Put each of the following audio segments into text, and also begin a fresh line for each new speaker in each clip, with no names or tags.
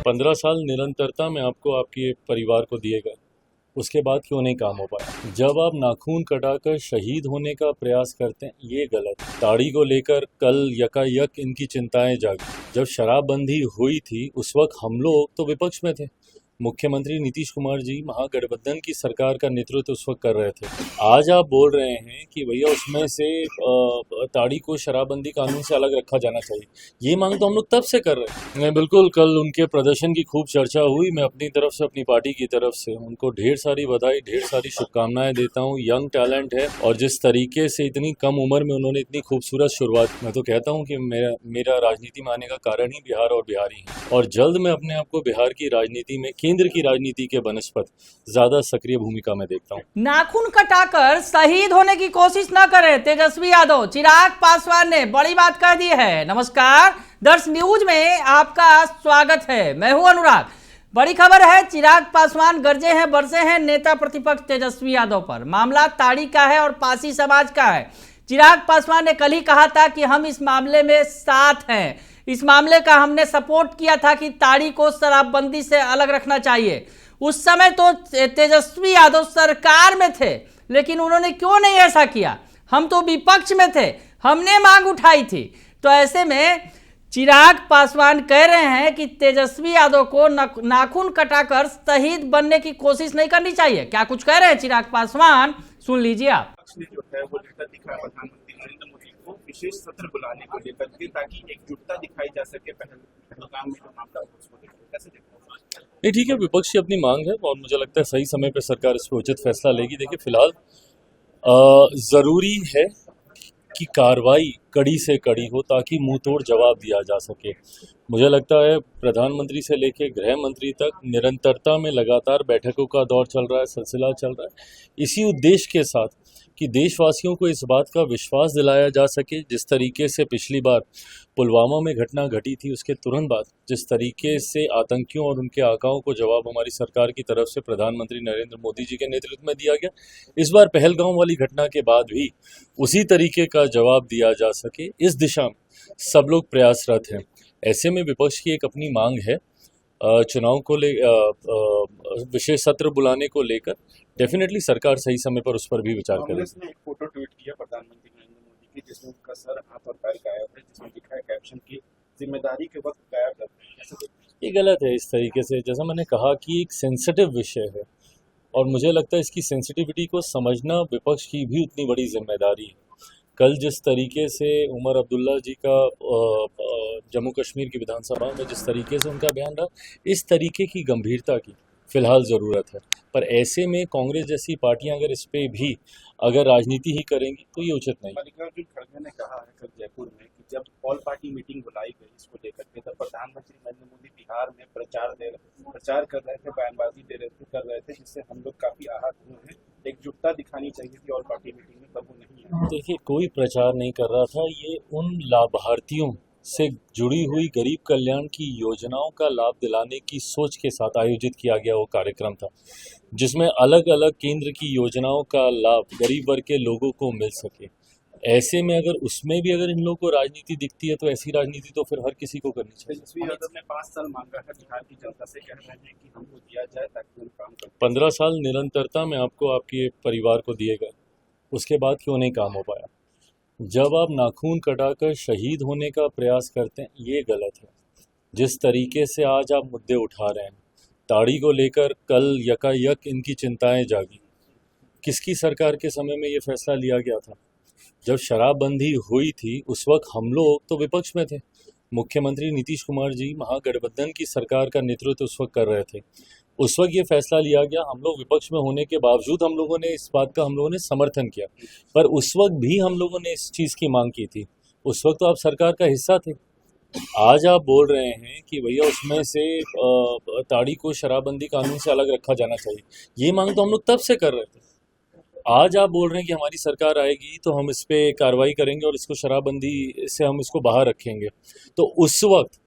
15 साल निरंतरता में आपको आपके परिवार को दिए गए, उसके बाद क्यों नहीं काम हो पाया? जब आप नाखून कटाकर शहीद होने का प्रयास करते हैं, ये गलत है। दाढ़ी को लेकर कल यकायक इनकी चिंताएं जागी। जब शराबबंदी हुई थी उस वक्त हम लोग तो विपक्ष में थे। मुख्यमंत्री नीतीश कुमार जी महागठबंधन की सरकार का नेतृत्व उस वक्त कर रहे थे। आज आप बोल रहे हैं कि भैया उसमें से ताड़ी को शराबबंदी कानून से अलग रखा जाना चाहिए। ये मांग तो हम लोग तब से कर रहे हैं। मैं बिल्कुल, कल उनके प्रदर्शन की खूब चर्चा हुई। मैं अपनी तरफ से, अपनी पार्टी की तरफ से उनको ढेर सारी बधाई, ढेर सारी शुभकामनाएं देता हूँ। यंग टैलेंट है और जिस तरीके से इतनी कम उम्र में उन्होंने इतनी खूबसूरत शुरुआत, मैं तो कहता हूँ कि मेरा राजनीति में आने का कारण ही बिहार और बिहारी है। और जल्द मैं अपने आप को बिहार की राजनीति में, केंद्र की राजनीति के बनस्पत ज्यादा सक्रिय भूमिका में देखता हूँ।
नाखून कटाकर शहीद होने की कोशिश न करें तेजस्वी यादव, चिराग पासवान ने बड़ी बात कह दी है। नमस्कार, दर्श न्यूज में आपका स्वागत है। मैं हूं अनुराग। बड़ी खबर है, चिराग पासवान गरजे हैं, बरसे हैं नेता प्रतिपक्ष तेजस्वी यादव पर। मामला ताड़ी का है और पासी समाज का है। चिराग पासवान ने कल ही कहा था कि हम इस मामले में साथ हैं। इस मामले का हमने सपोर्ट किया था कि ताड़ी को शराबबंदी से अलग रखना चाहिए। उस समय तो तेजस्वी यादव सरकार में थे, लेकिन उन्होंने क्यों नहीं ऐसा किया? हम तो विपक्ष में थे, हमने मांग उठाई थी। तो ऐसे में चिराग पासवान कह रहे हैं कि तेजस्वी यादव को नाखून कटाकर शहीद बनने की कोशिश नहीं करनी चाहिए। क्या कुछ कह रहे हैं चिराग पासवान, सुन लीजिए आप।
जो है वो लेकर दिखा प्रधानमंत्री नरेंद्र मोदी को विशेष सत्र बुलाने को लेकर के, ताकि एकजुटता दिखाई जा सके पहलगाम में जो मामला उसको लेकर। कैसे देखते हैं?
नहीं, ठीक है, विपक्ष की अपनी मांग है और मुझे लगता है सही समय पर सरकार इस पर उचित फैसला लेगी। देखिए, फिलहाल जरूरी है कि कार्रवाई कड़ी से कड़ी हो ताकि मुंह तोड़ जवाब दिया जा सके। मुझे लगता है प्रधानमंत्री से लेकर गृह मंत्री तक निरंतरता में लगातार बैठकों का दौर चल रहा है, सिलसिला चल रहा है, इसी उद्देश्य के साथ कि देशवासियों को इस बात का विश्वास दिलाया जा सके। जिस तरीके से पिछली बार पुलवामा में घटना घटी थी, उसके तुरंत बाद जिस तरीके से आतंकियों और उनके आकाओं को जवाब हमारी सरकार की तरफ से प्रधानमंत्री नरेंद्र मोदी जी के नेतृत्व में दिया गया, इस बार पहलगाम वाली घटना के बाद भी उसी तरीके का जवाब दिया जा सके, इस दिशा में सब लोग प्रयासरत हैं। ऐसे में विपक्ष की एक अपनी मांग है चुनाव को विशेष सत्र बुलाने को लेकर। डेफिनेटली सरकार सही समय पर उस पर भी विचार करेगी।
कांग्रेस ने एक फोटो ट्वीट किया प्रधानमंत्री नरेंद्र मोदी की, जिसमें उनका सर, हाथ और पैर गायब है, जिसमें लिखा है कैप्शन की जिम्मेदारी के वक्त गायब रहते हैं।
ये गलत है। इस तरीके से, जैसा मैंने कहा कि एक सेंसिटिव विषय है और मुझे लगता है इसकी सेंसिटिविटी को समझना विपक्ष की भी उतनी बड़ी जिम्मेदारी है। कल जिस तरीके से उमर अब्दुल्ला जी का जम्मू कश्मीर की विधानसभा में जिस तरीके से उनका बयान रहा, इस तरीके की गंभीरता की फिलहाल ज़रूरत है। पर ऐसे में कांग्रेस जैसी पार्टियां अगर इस पे भी अगर राजनीति ही करेंगे तो ये उचित नहीं।
मल्लिकार्जुन खड़गे ने कहा है कल जयपुर में कि जब ऑल पार्टी मीटिंग बुलाई गई इसको लेकर के, तब प्रधानमंत्री नरेंद्र मोदी बिहार में प्रचार कर रहे थे, बयानबाजी कर रहे थे, जिससे हम लोग काफी आहत हुए हैं। एकजुटता दिखानी चाहिए थी ऑल पार्टी मीटिंग में, तब वो नहीं है।
देखिए, कोई प्रचार नहीं कर रहा था। ये उन लाभार्थियों से जुड़ी हुई गरीब कल्याण की योजनाओं का लाभ दिलाने की सोच के साथ आयोजित किया गया वो कार्यक्रम था, जिसमें अलग अलग केंद्र की योजनाओं का लाभ गरीब वर्ग के लोगों को मिल सके। ऐसे में अगर उसमें भी अगर इन लोगों को राजनीति दिखती है तो ऐसी राजनीति तो फिर हर किसी को करनी चाहिए।
तेजस्वी यादव ने 5 साल मांगा है बिहार की जनता से, कह रहे हैं कि हमको दिया जाए ताकि हम काम करें।
15 साल निरंतरता में आपको आपके परिवार को दिए गए, उसके बाद क्यों नहीं काम हो पाया? जब आप नाखून कटाकर शहीद होने का प्रयास करते हैं, ये गलत है। जिस तरीके से आज आप मुद्दे उठा रहे हैं, ताड़ी को लेकर कल यकायक इनकी चिंताएं जागी। किसकी सरकार के समय में ये फैसला लिया गया था? जब शराबबंदी हुई थी उस वक्त हम लोग तो विपक्ष में थे। मुख्यमंत्री नीतीश कुमार जी महागठबंधन की सरकार का नेतृत्व उस वक्त कर रहे थे। उस वक्त ये फैसला लिया गया। हम लोग विपक्ष में होने के बावजूद हम लोगों ने इस बात का समर्थन किया, पर उस वक्त भी हम लोगों ने इस चीज़ की मांग की थी। उस वक्त तो आप सरकार का हिस्सा थे। आज आप बोल रहे हैं कि भैया उसमें से ताड़ी को शराबबंदी कानून से अलग रखा जाना चाहिए। ये मांग तो हम लोग तब से कर रहे थे। आज आप बोल रहे हैं कि हमारी सरकार आएगी तो हम इस पर कार्रवाई करेंगे और इसको शराबबंदी से हम इसको बाहर रखेंगे। तो उस वक्त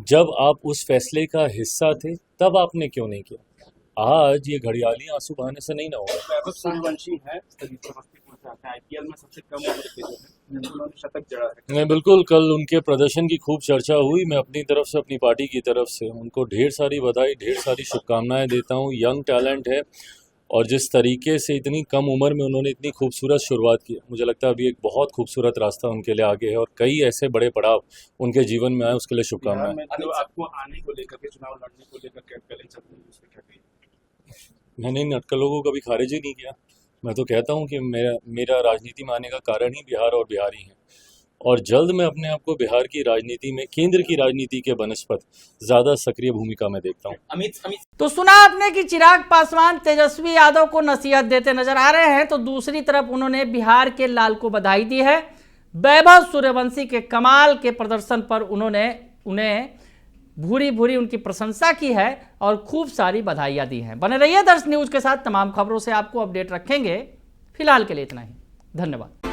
जब आप उस फैसले का हिस्सा थे तब आपने क्यों नहीं किया? आज ये घड़ियाली आंसू बहाने से नहीं ना होगा।
सूर्यवंशी है समस्तीपुर चाहते हैं? आईपीएल में सबसे कम उम्र के जो है उन्होंने शतक जड़ा है।
नहीं, बिल्कुल कल उनके प्रदर्शन की खूब चर्चा हुई। मैं अपनी तरफ से, अपनी पार्टी की तरफ से उनको ढेर सारी बधाई, ढेर सारी शुभकामनाएं देता हूं। यंग टैलेंट है और जिस तरीके से इतनी कम उम्र में उन्होंने इतनी खूबसूरत शुरुआत की, मुझे लगता है अभी एक बहुत खूबसूरत रास्ता उनके लिए आगे है और कई ऐसे बड़े पड़ाव उनके जीवन में आए, उसके लिए
बिहार
शुभकामनाएं।
में जो आपको आने को लेकर के, चुनाव लड़ने को लेकर के अटकलें चल रही है, उसमें क्या कहिए?
मैंने इन अटकलों को कभी खारिज ही नहीं किया। मैं तो कहता हूं कि मेरा राजनीति में आने का कारण ही बिहार और बिहारी हैं और जल्द मैं अपने आप को बिहार की राजनीति में, केंद्र की राजनीति के बनस्पत ज़्यादा सक्रिय भूमिका में देखता हूं।
तो सुना आपने कि चिराग पासवान तेजस्वी यादव को नसीहत देते नजर आ रहे हैं, तो दूसरी तरफ उन्होंने बिहार के लाल को बधाई दी है। वैभव सूर्यवंशी के कमाल के प्रदर्शन पर उन्होंने उन्हें भूरी भूरी उनकी प्रशंसा की है और खूब सारी बधाइयां दी हैं। बने रहिए दर्श न्यूज के साथ, तमाम खबरों से आपको अपडेट रखेंगे। फिलहाल के लिए इतना ही, धन्यवाद।